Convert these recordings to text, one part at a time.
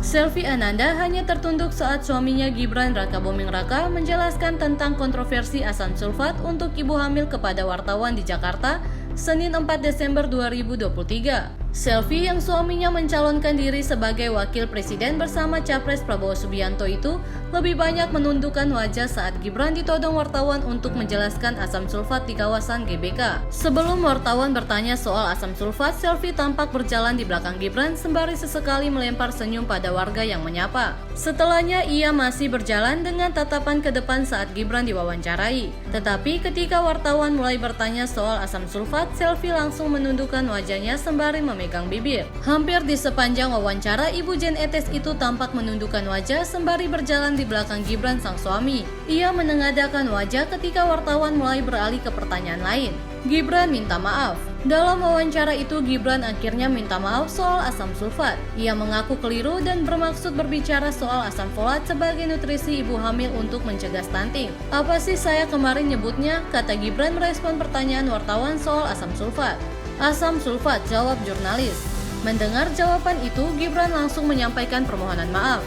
Selvi Ananda hanya tertunduk saat suaminya Gibran Rakabuming Raka menjelaskan tentang kontroversi asam sulfat untuk ibu hamil kepada wartawan di Jakarta, Senin 4 Desember 2023. Selvi yang suaminya mencalonkan diri sebagai wakil presiden bersama Capres Prabowo Subianto itu lebih banyak menundukkan wajah saat Gibran ditodong wartawan untuk menjelaskan asam sulfat di kawasan GBK. Sebelum wartawan bertanya soal asam sulfat, Selvi tampak berjalan di belakang Gibran sembari sesekali melempar senyum pada warga yang menyapa. Setelahnya ia masih berjalan dengan tatapan ke depan saat Gibran diwawancarai. Tetapi ketika wartawan mulai bertanya soal asam sulfat, Selvi langsung menundukkan wajahnya sembari memegang bibir. Hampir di sepanjang wawancara, Ibu Jen Etes itu tampak menundukkan wajah sembari berjalan di belakang Gibran sang suami. Ia menengadakan wajah ketika wartawan mulai beralih ke pertanyaan lain. Gibran minta maaf. Dalam wawancara itu, Gibran akhirnya minta maaf soal asam sulfat. Ia mengaku keliru dan bermaksud berbicara soal asam folat sebagai nutrisi ibu hamil untuk mencegah stunting. Apa sih saya kemarin nyebutnya? Kata Gibran merespon pertanyaan wartawan soal asam sulfat. Asam sulfat, jawab jurnalis. Mendengar jawaban itu, Gibran langsung menyampaikan permohonan maaf.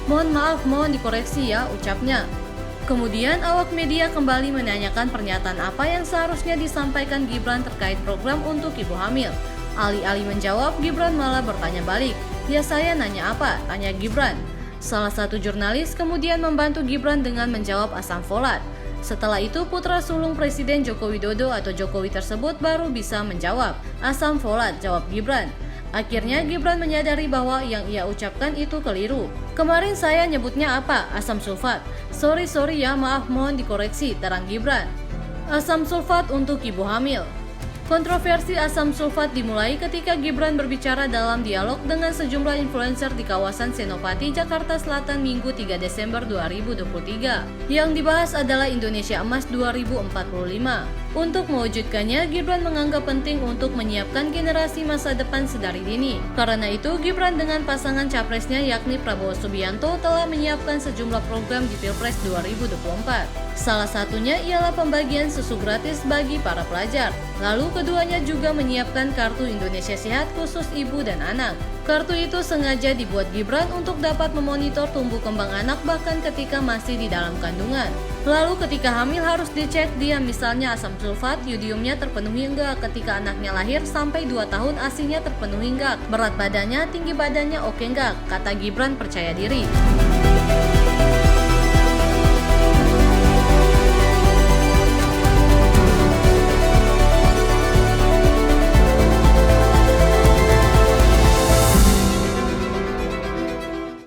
Mohon maaf, mohon dikoreksi ya, ucapnya. Kemudian awak media kembali menanyakan pernyataan apa yang seharusnya disampaikan Gibran terkait program untuk ibu hamil. Alih-alih menjawab, Gibran malah bertanya balik. Ya saya nanya apa? Tanya Gibran. Salah satu jurnalis kemudian membantu Gibran dengan menjawab asam folat. Setelah itu putra sulung Presiden Joko Widodo atau Jokowi tersebut baru bisa menjawab. Asam folat, jawab Gibran. Akhirnya Gibran menyadari bahwa yang ia ucapkan itu keliru. Kemarin saya nyebutnya apa? Asam sulfat. Sorry ya, maaf, mohon dikoreksi, terang Gibran. Asam sulfat untuk ibu hamil. Kontroversi asam sulfat dimulai ketika Gibran berbicara dalam dialog dengan sejumlah influencer di kawasan Senopati, Jakarta Selatan Minggu 3 Desember 2023. Yang dibahas adalah Indonesia Emas 2045. Untuk mewujudkannya, Gibran menganggap penting untuk menyiapkan generasi masa depan sedari dini. Karena itu, Gibran dengan pasangan capresnya yakni Prabowo Subianto telah menyiapkan sejumlah program di Pilpres 2024. Salah satunya ialah pembagian susu gratis bagi para pelajar. Lalu keduanya juga menyiapkan kartu Indonesia Sehat khusus ibu dan anak. Kartu itu sengaja dibuat Gibran untuk dapat memonitor tumbuh kembang anak bahkan ketika masih di dalam kandungan. Lalu ketika hamil harus dicek dia misalnya asam sulfat, yodiumnya terpenuhi enggak, ketika anaknya lahir sampai 2 tahun ASI-nya terpenuhi enggak, berat badannya, tinggi badannya oke enggak, kata Gibran percaya diri.